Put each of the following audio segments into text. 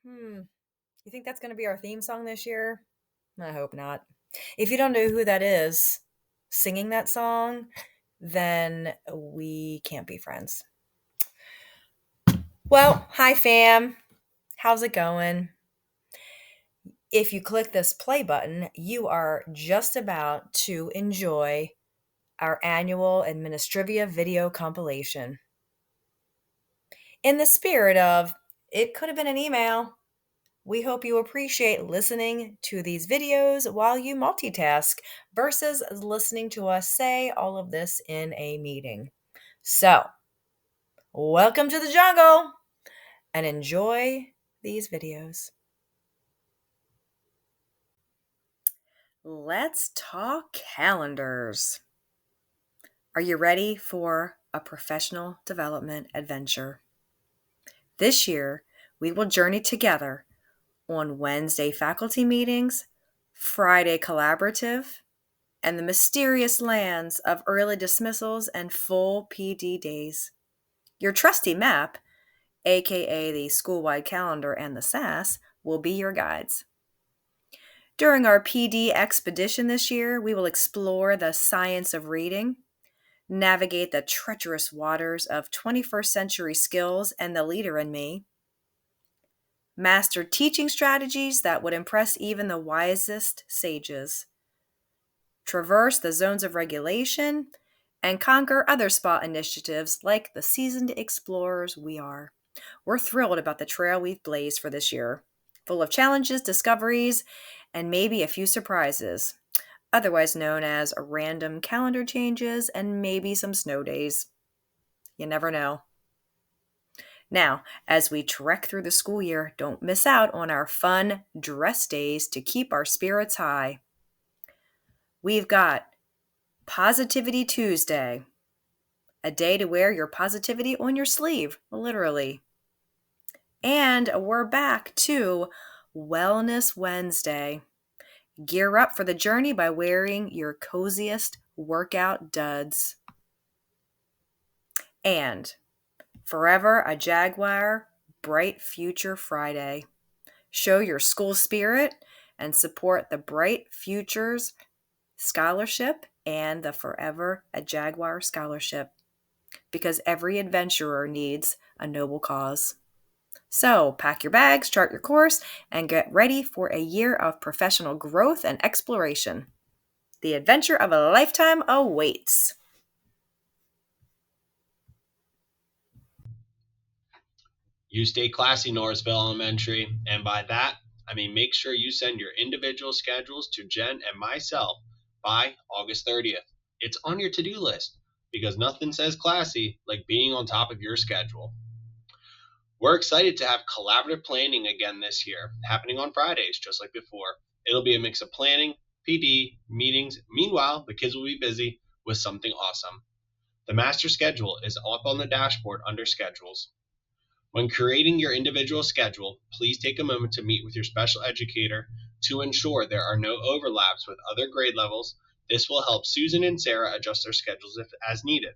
You think that's going to be our theme song this year? I hope not. If you don't know who that is singing that song, then we can't be friends. Well, hi fam. How's it going? If you click this play button, you are just about to enjoy our annual Administrivia video compilation. In the spirit of, it could have been an email, we hope you appreciate listening to these videos while you multitask versus listening to us say all of this in a meeting. So, welcome to the jungle and enjoy these videos. Let's talk calendars. Are you ready for a professional development adventure? This year, we will journey together on Wednesday faculty meetings, Friday collaborative, and the mysterious lands of early dismissals and full PD days. Your trusty map, aka the school-wide calendar and the SAS, will be your guides. During our PD expedition this year, we will explore the science of reading, navigate the treacherous waters of 21st century skills and the leader in me, master teaching strategies that would impress even the wisest sages, traverse the zones of regulation, and conquer other SPA initiatives like the seasoned explorers we are. We're thrilled about the trail we've blazed for this year, full of challenges, discoveries, and maybe a few surprises, otherwise known as random calendar changes and maybe some snow days. You never know. Now, as we trek through the school year, don't miss out on our fun dress days to keep our spirits high. We've got Positivity Tuesday, a day to wear your positivity on your sleeve, literally. And we're back to Wellness Wednesday. Gear up for the journey by wearing your coziest workout duds. And Forever a Jaguar, Bright Future Friday. Show your school spirit and support the Bright Futures Scholarship and the Forever a Jaguar Scholarship, because every adventurer needs a noble cause. So pack your bags, chart your course, and get ready for a year of professional growth and exploration. The adventure of a lifetime awaits. You stay classy, Norrisville Elementary, and by that, I mean make sure you send your individual schedules to Jen and myself by August 30th. It's on your to-do list because nothing says classy like being on top of your schedule. We're excited to have collaborative planning again this year, happening on Fridays just like before. It'll be a mix of planning, PD, meetings. Meanwhile, the kids will be busy with something awesome. The master schedule is up on the dashboard under schedules. When creating your individual schedule, please take a moment to meet with your special educator to ensure there are no overlaps with other grade levels. This will help Susan and Sarah adjust their schedules as needed.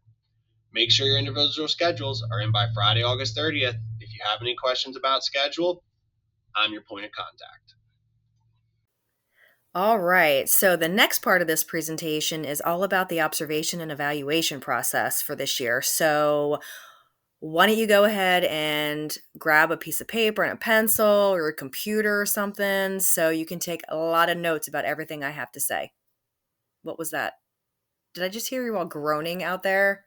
Make sure your individual schedules are in by Friday, August 30th. If you have any questions about schedule, I'm your point of contact. All right, so the next part of this presentation is all about the observation and evaluation process for this year. So why don't you go ahead and grab a piece of paper and a pencil or a computer or something so you can take a lot of notes about everything I have to say. What was that? Did I just hear you all groaning out there?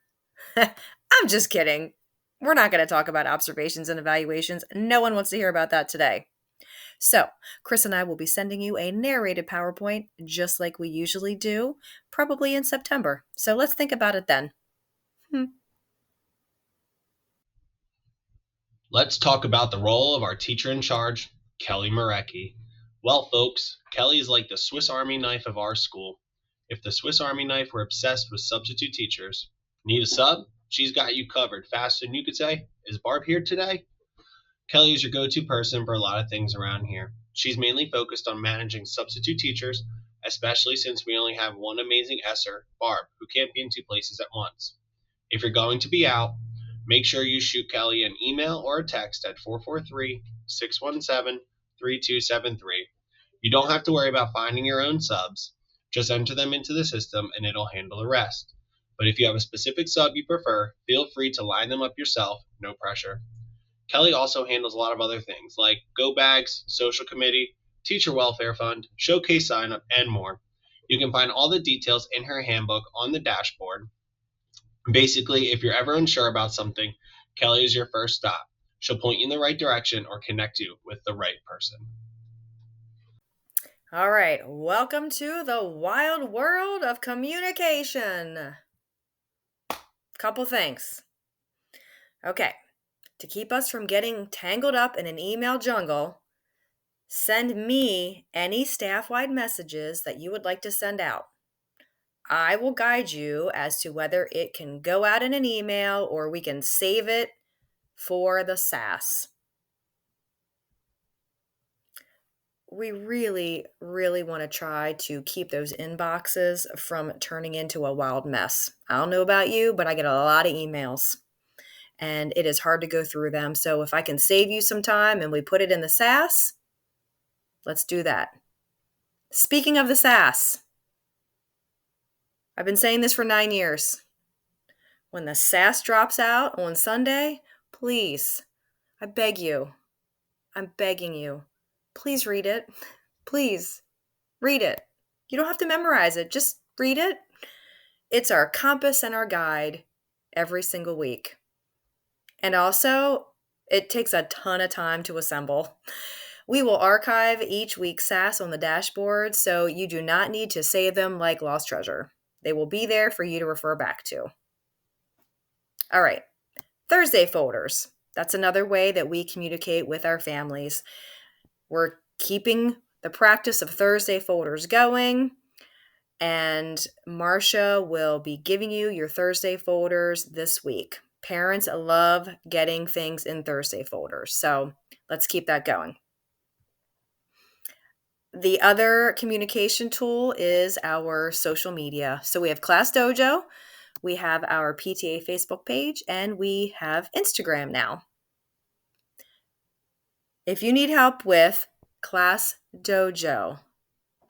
I'm just kidding. We're not going to talk about observations and evaluations. No one wants to hear about that today. So, Chris and I will be sending you a narrated PowerPoint just like we usually do, probably in September. So let's think about it then. Let's talk about the role of our teacher in charge, Kelly Marecki. Well, folks, Kelly is like the Swiss Army knife of our school. If the Swiss Army knife were obsessed with substitute teachers, need a sub? She's got you covered faster than you could say, "Is Barb here today?" Kelly is your go-to person for a lot of things around here. She's mainly focused on managing substitute teachers, especially since we only have one amazing ESSER, Barb, who can't be in two places at once. If you're going to be out, make sure you shoot Kelly an email or a text at 617-3273. You don't have to worry about finding your own subs. Just enter them into the system and it'll handle the rest. But if you have a specific sub you prefer, feel free to line them up yourself, no pressure. Kelly also handles a lot of other things like go bags, social committee, teacher welfare fund, showcase sign up, and more. You can find all the details in her handbook on the dashboard. Basically, if you're ever unsure about something, Kelly is your first stop. She'll point you in the right direction or connect you with the right person. All right, welcome to the wild world of communication. Couple things. Okay, to keep us from getting tangled up in an email jungle, send me any staff-wide messages that you would like to send out. I will guide you as to whether it can go out in an email or we can save it for the SAS. We really, really want to try to keep those inboxes from turning into a wild mess. I don't know about you, but I get a lot of emails and it is hard to go through them. So if I can save you some time and we put it in the SAS, let's do that. Speaking of the SAS, I've been saying this for 9 years. When the SAS drops out on Sunday, please, I beg you, I'm begging you, please read it. Please read it. You don't have to memorize it, just read it. It's our compass and our guide every single week. And also, it takes a ton of time to assemble. We will archive each week's SAS on the dashboard, so you do not need to save them like lost treasure. They will be there for you to refer back to. All right, Thursday folders. That's another way that we communicate with our families. We're keeping the practice of Thursday folders going, and Marcia will be giving you your Thursday folders this week. Parents love getting things in Thursday folders, so let's keep that going. The other communication tool is our social media. So we have Class Dojo, we have our PTA Facebook page, and we have Instagram now. If you need help with Class Dojo,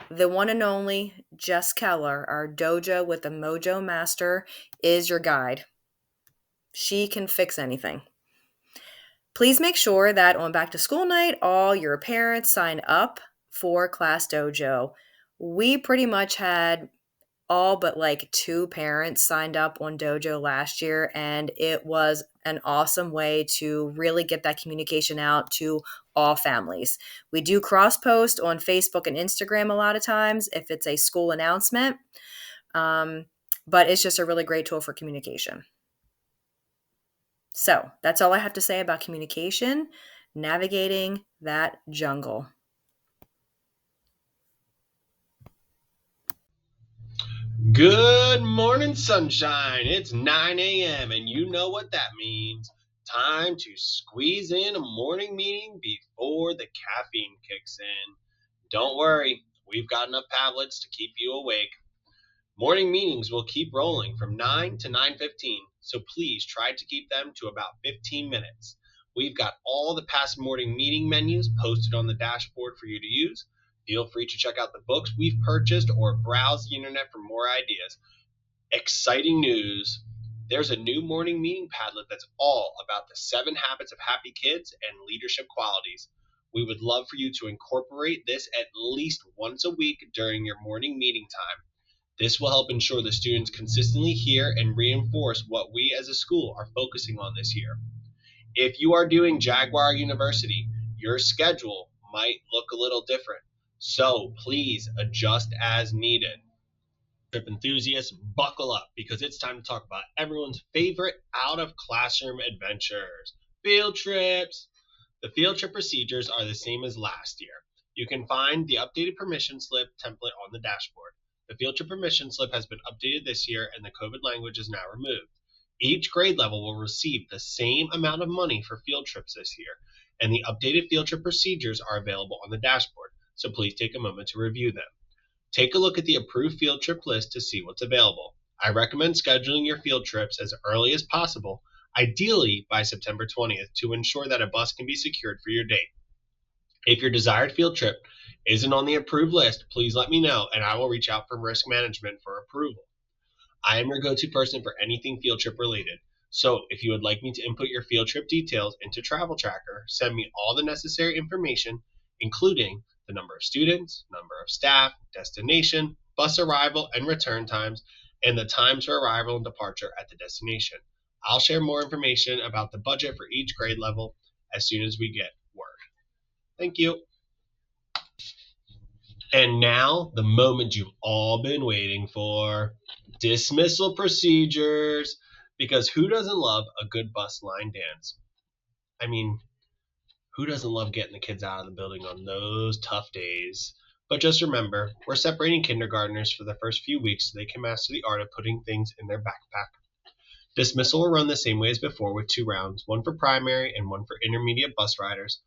the one and only Jess Keller, our Dojo with the Mojo Master, is your guide. She can fix anything. Please make sure that on back to school night, all your parents sign up for Class Dojo. We pretty much had all but like 2 parents signed up on Dojo last year, and it was an awesome way to really get that communication out to all families. We do cross post on Facebook and Instagram a lot of times if it's a school announcement, but it's just a really great tool for communication. So that's all I have to say about communication, navigating that jungle. Good morning, sunshine. It's 9 a.m. and you know what that means. Time to squeeze in a morning meeting before the caffeine kicks in. Don't worry, we've got enough tablets to keep you awake. Morning meetings will keep rolling from 9 to 9:15, so please try to keep them to about 15 minutes. We've got all the past morning meeting menus posted on the dashboard for you to use. Feel free to check out the books we've purchased or browse the internet for more ideas. Exciting news! There's a new morning meeting Padlet that's all about the 7 habits of happy kids and leadership qualities. We would love for you to incorporate this at least once a week during your morning meeting time. This will help ensure the students consistently hear and reinforce what we as a school are focusing on this year. If you are doing Jaguar University, your schedule might look a little different, so please adjust as needed. Trip enthusiasts, buckle up because it's time to talk about everyone's favorite out-of-classroom adventures, field trips. The field trip procedures are the same as last year. You can find the updated permission slip template on the dashboard. The field trip permission slip has been updated this year and the COVID language is now removed. Each grade level will receive the same amount of money for field trips this year, and the updated field trip procedures are available on the dashboard, so please take a moment to review them. Take a look at the approved field trip list to see what's available. I recommend scheduling your field trips as early as possible, ideally by September 20th, to ensure that a bus can be secured for your date. If your desired field trip isn't on the approved list, please let me know and I will reach out from risk management for approval. I am your go-to person for anything field trip related. So if you would like me to input your field trip details into Travel Tracker, send me all the necessary information, including the number of students, number of staff, destination, bus arrival and return times, and the times for arrival and departure at the destination. I'll share more information about the budget for each grade level as soon as we get word. Thank you. And now, the moment you've all been waiting for, dismissal procedures. Because who doesn't love a good bus line dance? I mean, who doesn't love getting the kids out of the building on those tough days? But just remember, we're separating kindergartners for the first few weeks so they can master the art of putting things in their backpack. Dismissal will run the same way as before with 2 rounds, one for primary and one for intermediate bus riders,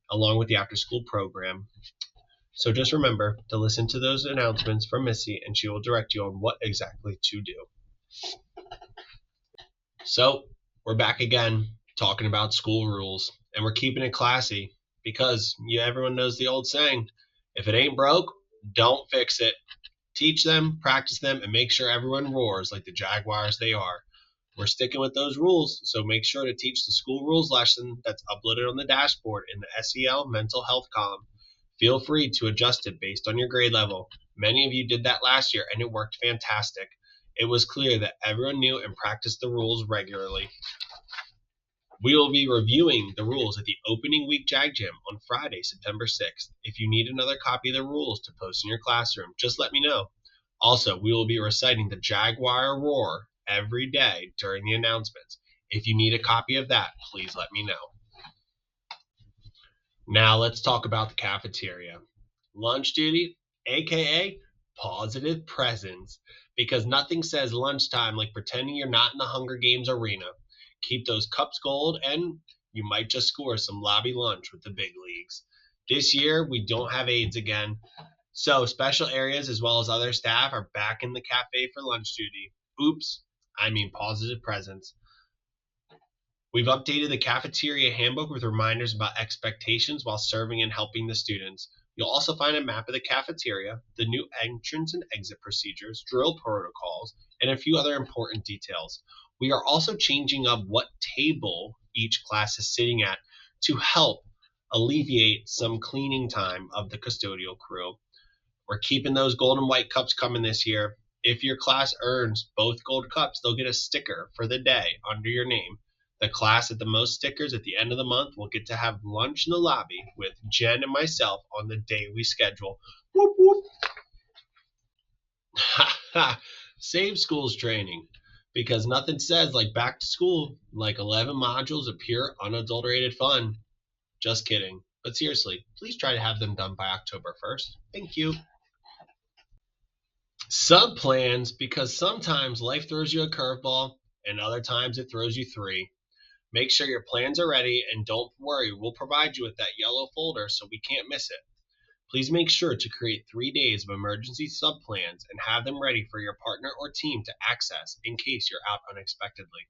along with the after school program. So just remember to listen to those announcements from Missy and she will direct you on what exactly to do. So we're back again talking about school rules and we're keeping it classy because everyone knows the old saying, if it ain't broke, don't fix it. Teach them, practice them, and make sure everyone roars like the Jaguars they are. We're sticking with those rules, so make sure to teach the school rules lesson that's uploaded on the dashboard in the SEL mental health column. Feel free to adjust it based on your grade level. Many of you did that last year and it worked fantastic. It was clear that everyone knew and practiced the rules regularly. We will be reviewing the rules at the opening week Jag Jam on Friday, September 6th. If you need another copy of the rules to post in your classroom, just let me know. Also, we will be reciting the Jaguar Roar every day during the announcements. If you need a copy of that, please let me know. Now let's talk about the cafeteria. Lunch duty, aka positive presence, because nothing says lunchtime like pretending you're not in the Hunger Games arena. Keep those cups cold and you might just score some lobby lunch with the big leagues. This year, we don't have aides again, so special areas as well as other staff are back in the cafe for lunch duty. Oops, I mean positive presence. We've updated the cafeteria handbook with reminders about expectations while serving and helping the students. You'll also find a map of the cafeteria, the new entrance and exit procedures, drill protocols, and a few other important details. We are also changing up what table each class is sitting at to help alleviate some cleaning time of the custodial crew. We're keeping those gold and white cups coming this year. If your class earns both gold cups, they'll get a sticker for the day under your name. The class with the most stickers at the end of the month will get to have lunch in the lobby with Jen and myself on the day we schedule. Whoop, whoop. Save schools training, because nothing says like back to school like 11 modules of pure unadulterated fun. Just kidding. But seriously, please try to have them done by October 1st. Thank you. Sub plans, because sometimes life throws you a curveball and other times it throws you 3. Make sure your plans are ready and don't worry, we'll provide you with that yellow folder so we can't miss it. Please make sure to create 3 days of emergency sub plans and have them ready for your partner or team to access in case you're out unexpectedly.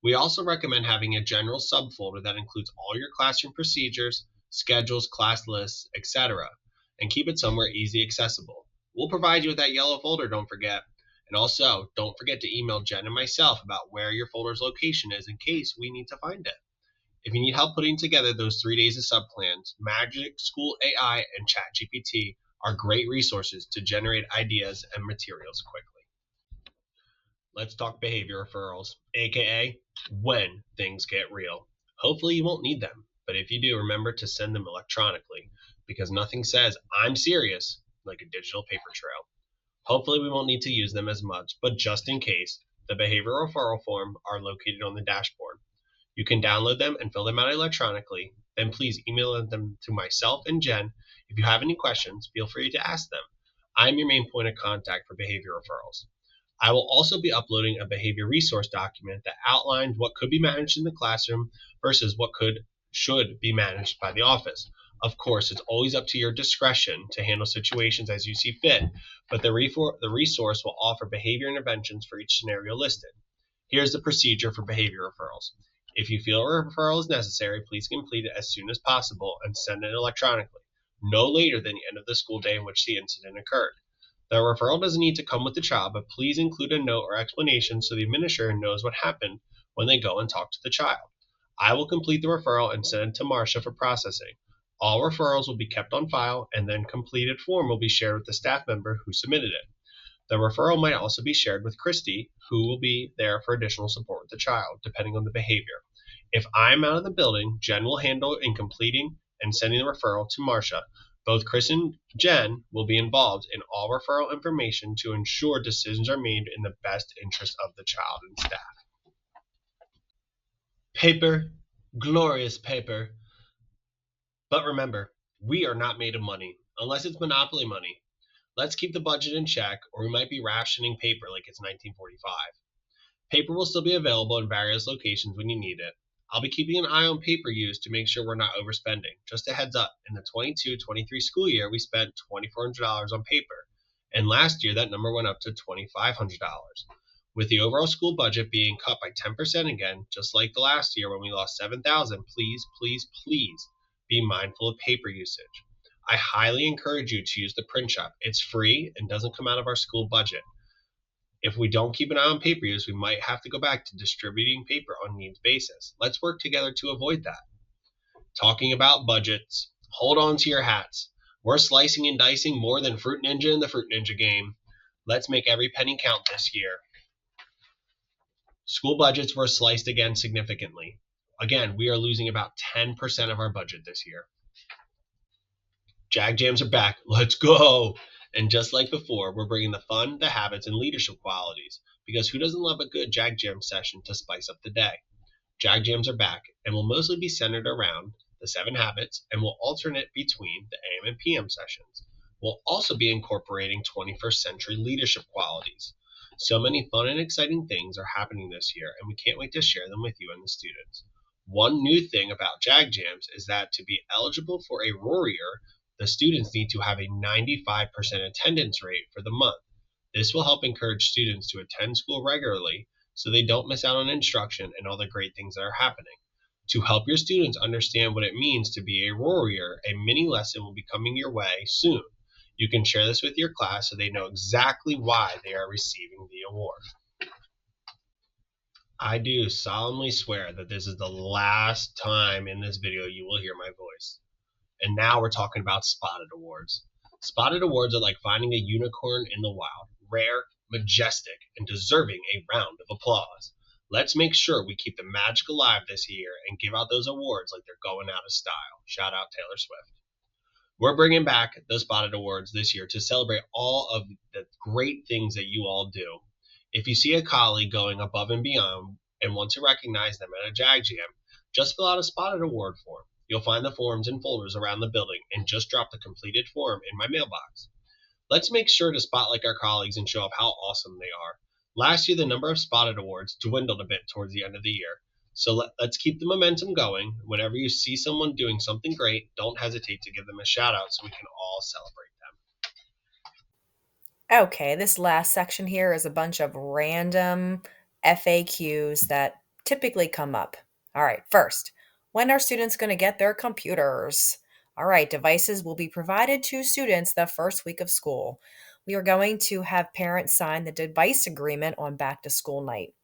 We also recommend having a general subfolder that includes all your classroom procedures, schedules, class lists, etc., and keep it somewhere easy accessible. We'll provide you with that yellow folder, don't forget. And also, don't forget to email Jen and myself about where your folder's location is in case we need to find it. If you need help putting together those 3 days of subplans, Magic School AI and ChatGPT are great resources to generate ideas and materials quickly. Let's talk behavior referrals, aka when things get real. Hopefully you won't need them, but if you do, remember to send them electronically, because nothing says I'm serious like a digital paper trail. Hopefully we won't need to use them as much, but just in case, the behavior referral form are located on the dashboard. You can download them and fill them out electronically. Then please email them to myself and Jen. If you have any questions, feel free to ask them. I'm your main point of contact for behavior referrals. I will also be uploading a behavior resource document that outlines what could be managed in the classroom versus what should be managed by the office. Of course, it's always up to your discretion to handle situations as you see fit, but the resource will offer behavior interventions for each scenario listed. Here's the procedure for behavior referrals. If you feel a referral is necessary, please complete it as soon as possible and send it electronically, no later than the end of the school day in which the incident occurred. The referral doesn't need to come with the child, but please include a note or explanation so the administrator knows what happened when they go and talk to the child. I will complete the referral and send it to Marcia for processing. All referrals will be kept on file, and then completed form will be shared with the staff member who submitted it. The referral might also be shared with Christy, who will be there for additional support with the child, depending on the behavior. If I'm out of the building, Jen will handle in completing and sending the referral to Marcia. Both Chris and Jen will be involved in all referral information to ensure decisions are made in the best interest of the child and staff. Paper, glorious paper. But remember, we are not made of money, unless it's monopoly money. Let's keep the budget in check, or we might be rationing paper like it's 1945. Paper will still be available in various locations when you need it. I'll be keeping an eye on paper use to make sure we're not overspending. Just a heads up, in the 22-23 school year, we spent $2,400 on paper, and last year that number went up to $2,500. With the overall school budget being cut by 10% again, just like the last year when we lost $7,000, please, please, please be mindful of paper usage. I highly encourage you to use the print shop. It's free and doesn't come out of our school budget. If we don't keep an eye on paper use, we might have to go back to distributing paper on needs basis. Let's work together to avoid that. Talking about budgets, hold on to your hats. We're slicing and dicing more than Fruit Ninja in the Fruit Ninja game. Let's make every penny count this year. School budgets were sliced again significantly. Again, we are losing about 10% of our budget this year. Jag Jams are back. Let's go. And just like before, we're bringing the fun, the habits, and leadership qualities, because who doesn't love a good Jag Jam session to spice up the day? Jag Jams are back and will mostly be centered around the 7 habits and will alternate between the AM and PM sessions. We'll also be incorporating 21st century leadership qualities. So many fun and exciting things are happening this year, and we can't wait to share them with you and the students. One new thing about Jag Jams is that to be eligible for a Roarier, the students need to have a 95% attendance rate for the month. This will help encourage students to attend school regularly so they don't miss out on instruction and all the great things that are happening. To help your students understand what it means to be a Roarier, a mini lesson will be coming your way soon. You can share this with your class so they know exactly why they are receiving the award. I do solemnly swear that this is the last time in this video you will hear my voice. And now we're talking about Spotted Awards. Spotted Awards are like finding a unicorn in the wild, rare, majestic, and deserving a round of applause. Let's make sure we keep the magic alive this year and give out those awards like they're going out of style. Shout out Taylor Swift. We're bringing back the Spotted Awards this year to celebrate all of the great things that you all do. If you see a colleague going above and beyond and want to recognize them at a Jag Jam, just fill out a Spotted Award form. You'll find the forms in folders around the building and just drop the completed form in my mailbox. Let's make sure to spotlight our colleagues and show off how awesome they are. Last year, the number of Spotted Awards dwindled a bit towards the end of the year. So let's keep the momentum going. Whenever you see someone doing something great, don't hesitate to give them a shout out so we can all celebrate them. Okay, this last section here is a bunch of random FAQs that typically come up. All right, first, when are students going to get their computers? All right, devices will be provided to students the first week of school. We are going to have parents sign the device agreement on back to school night.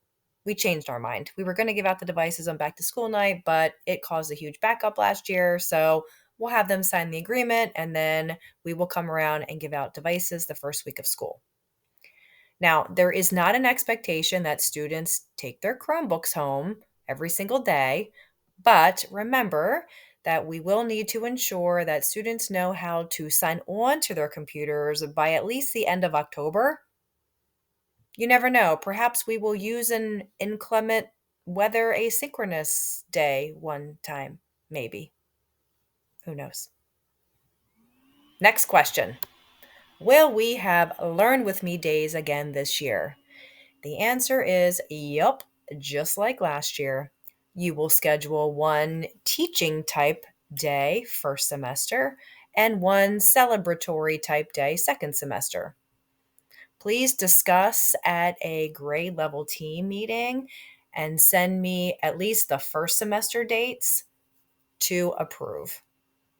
We changed our mind. We were going to give out the devices on back to school night, but it caused a huge backup last year. So we'll have them sign the agreement, and then we will come around and give out devices the first week of school. Now, there is not an expectation that students take their Chromebooks home every single day, but remember that we will need to ensure that students know how to sign on to their computers by at least the end of October. You never know. Perhaps we will use an inclement weather asynchronous day one time, maybe. Who knows? Next question. Will we have Learn With Me days again this year? The answer is yup, just like last year. You will schedule one teaching type day first semester and one celebratory type day second semester. Please discuss at a grade level team meeting and send me at least the first semester dates to approve.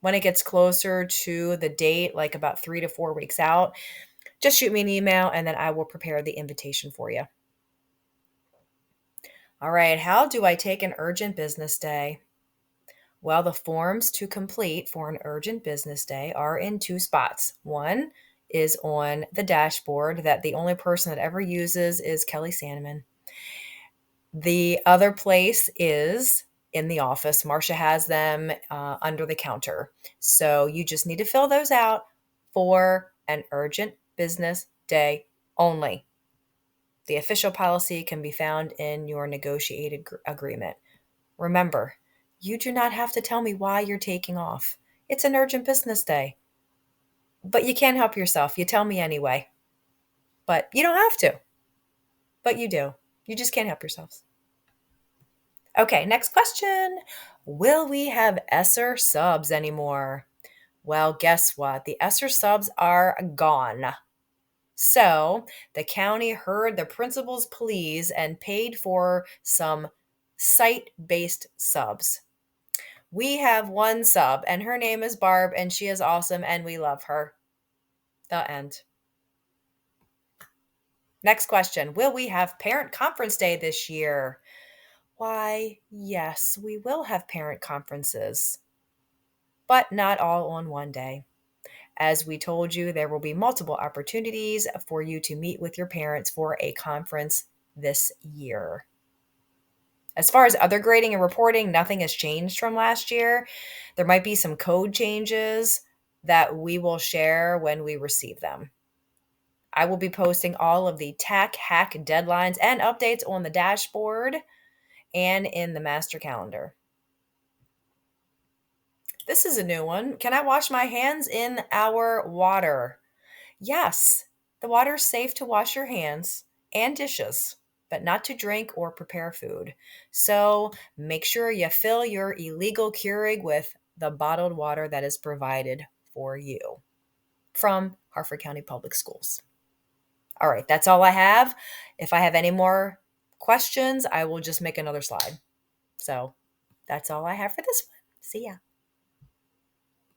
When it gets closer to the date, like about 3 to 4 weeks out, just shoot me an email and then I will prepare the invitation for you. All right, how do I take an urgent business day? Well, the forms to complete for an urgent business day are in two spots. One is on the dashboard that the only person that ever uses is Kelly Sandeman. The other place is in the office. Marcia has them under the counter. So you just need to fill those out for an urgent business day only. The official policy can be found in your negotiated agreement. Remember, you do not have to tell me why you're taking off. It's an urgent business day. But you can't help yourself. You tell me anyway. But you don't have to. But you do. You just can't help yourselves. Okay, next question. Will we have ESSER subs anymore? Well, guess what? The ESSER subs are gone. So the county heard the principal's pleas and paid for some site-based subs. We have one sub, and her name is Barb, and she is awesome, and we love her. The end. Next question. Will we have parent conference day this year? Why, yes, we will have parent conferences, but not all on one day. As we told you, there will be multiple opportunities for you to meet with your parents for a conference this year. As far as other grading and reporting, nothing has changed from last year. There might be some code changes that we will share when we receive them. I will be posting all of the TAC hack deadlines and updates on the dashboard and in the master calendar. This is a new one. Can I wash my hands in our water? Yes, the water is safe to wash your hands and dishes, but not to drink or prepare food. So make sure you fill your illegal Keurig with the bottled water that is provided for you from Harford County Public Schools. All right, that's all I have. If I have any more questions, I will just make another slide. So that's all I have for this one. See ya.